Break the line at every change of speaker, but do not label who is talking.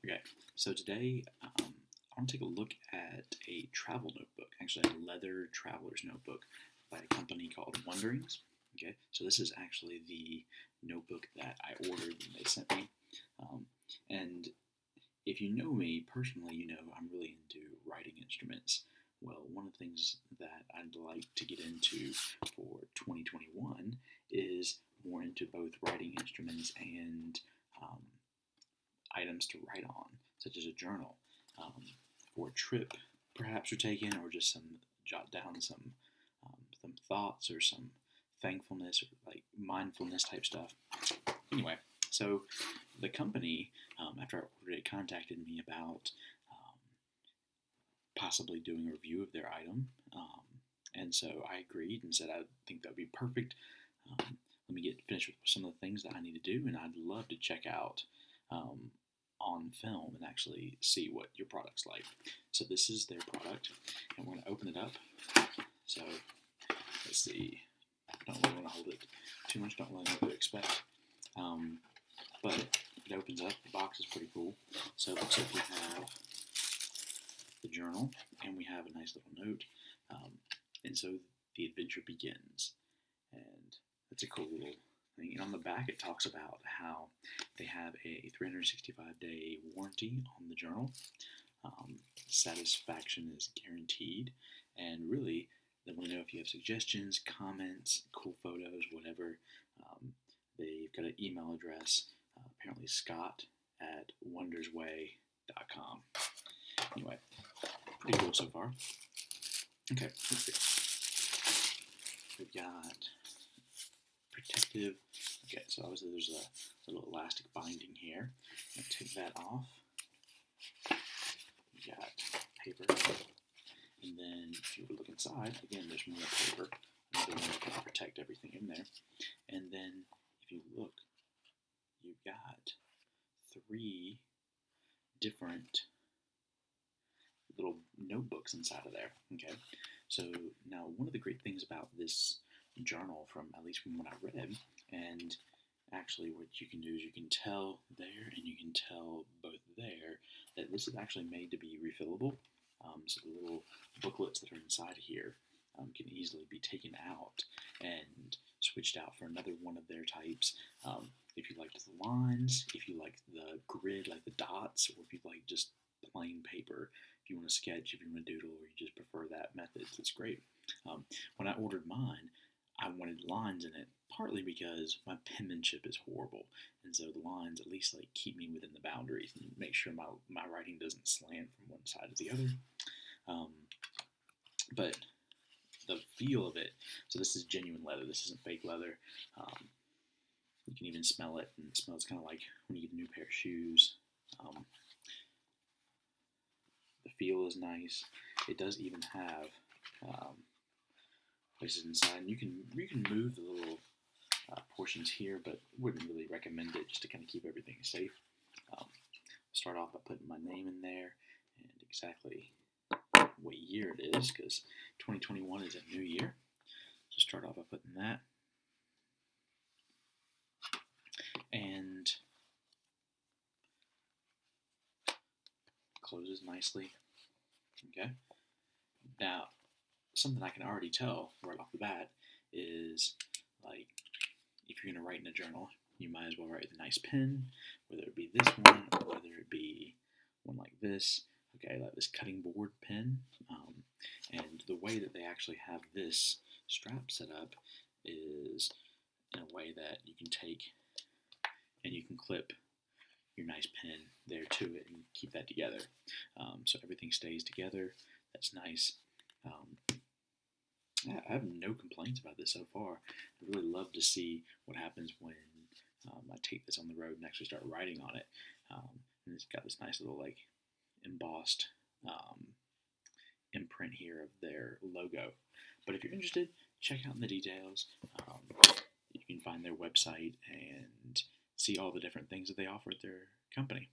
Okay, so today I want to take a look at a travel notebook, actually a leather traveler's notebook by a company called Wonderings. Okay, so this is actually the notebook that I ordered and they sent me. Um, and if you know me personally, you know I'm really into writing instruments. Well, one of the things that I'd like to get into for 2021 is more into both writing instruments and um, items to write on, such as a journal, um, for a trip perhaps you're taking, or just jot down some thoughts or some thankfulness or like mindfulness type stuff. Anyway, so the company, after I ordered it, contacted me about possibly doing a review of their item. And so I agreed and said I think that would be perfect. Let me get finished with some of the things that I need to do, and I'd love to check out um, on film and actually see what your product's like. So this is their product, and we're going to open it up. So let's see. Don't really want to hold it too much. Don't really know what to expect. But it opens up. The box is pretty cool. So it looks like we have the journal, and we have a nice little note. And so the adventure begins. And that's a cool little thing. And on the back, it talks about how they have a 365-day warranty on the journal. Satisfaction is guaranteed. And really, they want to know if you have suggestions, comments, cool photos, whatever. They've got an email address, apparently Scott at wondersway.com. Anyway, pretty cool so far. Okay, let's see. We've got protective. Okay, so obviously there's a little elastic binding here. I'm going to take that off. We got paper. And then if you look inside, again, there's more paper. Another one to kind of protect everything in there. And then if you look, you've got 3 different little notebooks inside of there. Okay, so now one of the great things about this journal, from at least from what I read, and actually what you can do is you can tell there and you can tell both there that this is actually made to be refillable. So the little booklets that are inside here can easily be taken out and switched out for another one of their types. If you liked the lines, if you like the grid, like the dots, or if you like just plain paper, if you want to sketch, if you want to doodle, or you just prefer that method, it's great. When I ordered mine, I wanted lines in it, partly because my penmanship is horrible, and so the lines at least like keep me within the boundaries and make sure my writing doesn't slant from one side to the other. But the feel of it, so this is genuine leather, this isn't fake leather. You can even smell it, and it smells kind of like when you get a new pair of shoes. The feel is nice. It does even have places inside, and you can move the little portions here, but wouldn't really recommend it just to kind of keep everything safe. Start off by putting my name in there and exactly what year it is, because 2021 is a new year. So start off by putting that, and closes nicely. Okay. Now, something I can already tell right off the bat is, like, if you're going to write in a journal, you might as well write with a nice pen, whether it be this one or whether it be one like this. Okay, like this cutting board pen. And the way that they actually have this strap set up is in a way that you can take and you can clip your nice pen there to it and keep that together. So everything stays together. That's nice. I have no complaints about this so far. I'd really love to see what happens when I take this on the road and actually start writing on it. And it's got this nice little like embossed imprint here of their logo. But if you're interested, check out in the details. You can find their website and see all the different things that they offer at their company.